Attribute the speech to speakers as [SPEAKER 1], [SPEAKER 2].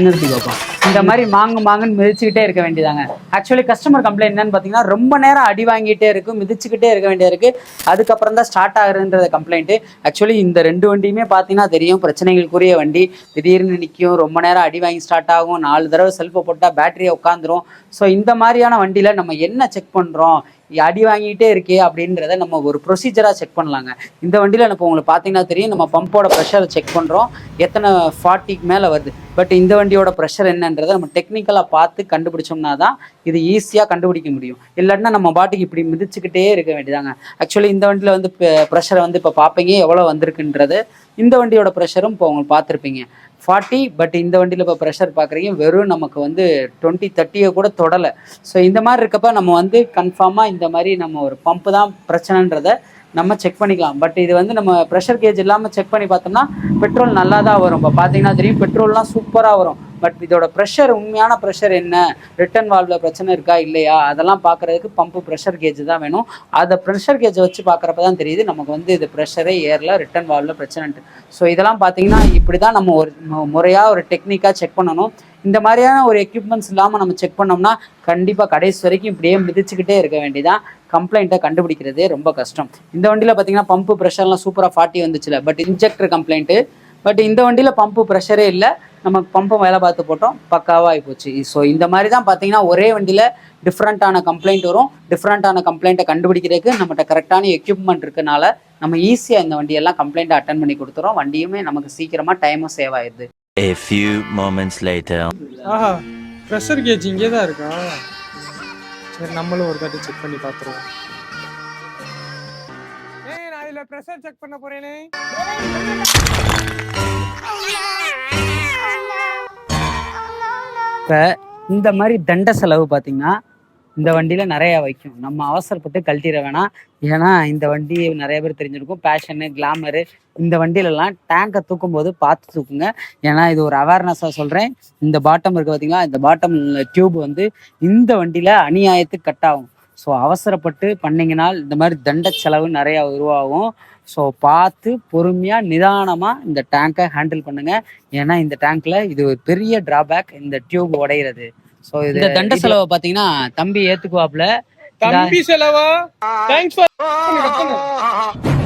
[SPEAKER 1] நிறுத்திக்கோப்பா. இந்த மாதிரி மாங்குன்னு மிதிச்சுக்கிட்டே இருக்க வேண்டியதாங்க. ஆக்சுவலி கஸ்டமர் கம்ப்ளைண்ட் என்னன்னு பார்த்தீங்கன்னா, ரொம்ப நேரம் அடி வாங்கிட்டே இருக்கு, மிதிச்சுக்கிட்டே இருக்க வேண்டியது இருக்கு, அதுக்கப்புறம் தான் ஸ்டார்ட் ஆகுதுன்ற கம்ப்ளைண்ட். ஆக்சுவலி இந்த ரெண்டு வண்டியுமே பார்த்தீங்கன்னா தெரியும், பிரச்சனைகளுக்குரிய வண்டி. திடீர்னு நிற்கும், ரொம்ப நேரம் அடி வாங்கி ஸ்டார்ட் ஆகும், 4 தடவை செல்ஃபை போட்டால் பேட்டரியை உட்காந்துரும். ஸோ இந்த மாதிரியான வண்டியில் நம்ம என்ன செக் பண்ணுறோம், அடி வாங்கிட்டே இருக்கே அப்படின்றத நம்ம ஒரு ப்ரொசீஜராக செக் பண்ணலாங்க. இந்த வண்டியில் இப்போ உங்களுக்கு பார்த்தீங்கன்னா தெரியும், நம்ம பம்போட ப்ரெஷரை செக் பண்ணுறோம், எத்தனை 40க்கு மேலே வருது. பட் இந்த வண்டியோட ப்ரெஷர் என்னன்றதை நம்ம டெக்னிக்கலாக பார்த்து கண்டுபிடிச்சோம்னா தான் இது ஈஸியாக கண்டுபிடிக்க முடியும். இல்லாட்டினா நம்ம பாட்டுக்கு இப்படி மிதிச்சுக்கிட்டே இருக்க வேண்டியதாங்க. ஆக்சுவலி இந்த வண்டியில் வந்து ப்ரெஷரை வந்து இப்போ பார்ப்பீங்க எவ்வளோ வந்திருக்குன்றது. இந்த வண்டியோட ப்ரெஷரும் இப்போ உங்களுக்கு பார்த்துருப்பீங்க 40. பட் இந்த வண்டியில் இப்போ ப்ரெஷர் பார்க்குறீங்க வெறும் நமக்கு வந்து 20 30 கூட தொடலை. ஸோ இந்த மாதிரி இருக்கப்ப நம்ம வந்து கன்ஃபார்மாக இந்த மாதிரி நம்ம ஒரு பம்பு தான் பிரச்சனைன்றதை நம்ம செக் பண்ணிக்கலாம். பட் இது வந்து நம்ம ப்ரெஷர் கேஜ் இல்லாமல் செக் பண்ணி பார்த்தோம்னா பெட்ரோல் நல்லா தான் வரும். இப்போ பார்த்தீங்கன்னா தெரியும், பெட்ரோல்லாம் சூப்பராக வரும். பட் இதோட ப்ரெஷர், உண்மையான ப்ரெஷர் என்ன, ரிட்டர்ன் வால்வில் பிரச்சனை இருக்கா இல்லையா, அதெல்லாம் பார்க்குறதுக்கு பம்பு ப்ரெஷர் கேஜ் தான் வேணும். அதை ப்ரெஷர் கேஜை வச்சு பார்க்குறப்ப தான் தெரியுது நமக்கு வந்து இது ப்ரெஷரே ஏறல, ரிட்டர்ன் வால்வில் பிரச்சனைன்ட்டு. ஸோ இதெல்லாம் பார்த்தீங்கன்னா இப்படி தான் நம்ம ஒரு முறையாக ஒரு டெக்னிக்காக செக் பண்ணணும். இந்த மாதிரியான ஒரு எக்யூப்மெண்ட்ஸ் இல்லாமல் நம்ம செக் பண்ணோம்னா கண்டிப்பாக கடைசி வரைக்கும் இப்படியே மிதிச்சுக்கிட்டே இருக்க வேண்டியதான். கம்ப்ளைண்ட்டை கண்டுபிடிக்கிறதே ரொம்ப கஷ்டம். இந்த வண்டியில் பார்த்தீங்கன்னா பம்பு ப்ரெஷர்லாம் சூப்பராக 40 வந்துச்சுல, பட் இன்ஜெக்டர் கம்ப்ளைண்ட்டு. பட் இந்த வண்டியில் பம்பு ப்ரெஷரே இல்லை, நமக்கு பம்பும் வேலை பார்த்து போட்டோம், பக்காவாக ஆகிப்போச்சு. ஸோ இந்த மாதிரி தான் பார்த்தீங்கன்னா ஒரே வண்டியில் டிஃப்ரெண்ட்டான கம்ப்ளைண்ட் வரும். டிஃப்ரெண்ட்டான கம்ப்ளைண்ட்டை கண்டுபிடிக்கிறதுக்கு நம்மகிட்ட கரெக்டான எக்யூப்மெண்ட் இருக்கனால நம்ம ஈஸியாக இந்த வண்டியெல்லாம் கம்ப்ளைண்ட்டை அட்டன் பண்ணி கொடுத்துறோம். வண்டியுமே நமக்கு சீக்கிரமாக டைமும் சேவ் ஆயிடுது.
[SPEAKER 2] A few moments later.
[SPEAKER 3] ஆஹா, ப்ரெஷர் கேஜ் இங்கே தான் இருக்கா? சரி, நம்மளும் ஒரு தாட்டி செக் பண்ணி பார்த்துருவோம். நான் இதில் ப்ரெஷர் செக் பண்ண போறேனே.
[SPEAKER 1] இப்போ இந்த மாதிரி தண்ட செலவு பார்த்தீங்கன்னா இந்த வண்டியில் நிறையா வைக்கும். நம்ம அவசரப்பட்டு கழட்டிட வேணாம். ஏன்னா இந்த வண்டி நிறைய பேர் தெரிஞ்சிருக்கும், பேஷனு, கிளாமரு. இந்த வண்டியிலலாம் டேங்கை தூக்கும் போது பார்த்து தூக்குங்க. ஏன்னா இது ஒரு அவேர்னஸாக சொல்கிறேன். இந்த பாட்டம் இருக்குது பார்த்தீங்களா, இந்த பாட்டம் டியூப் வந்து இந்த வண்டியில் அநியாயத்துக்கு கட் ஆகும். ஸோ அவசரப்பட்டு பண்ணிங்கன்னா இந்த மாதிரி தண்ட செலவு நிறையா உருவாகும். ஸோ பார்த்து பொறுமையாக நிதானமாக இந்த டேங்கை ஹேண்டில் பண்ணுங்க. ஏன்னா இந்த டேங்க்ல இது ஒரு பெரிய டிராபேக், இந்த டியூப் உடையிறது. ஸோ இந்த தண்ட செலவை பார்த்தீங்கன்னா தம்பி ஏற்றுக்குவாப்புல.
[SPEAKER 3] தம்பி செலவா? Thanks for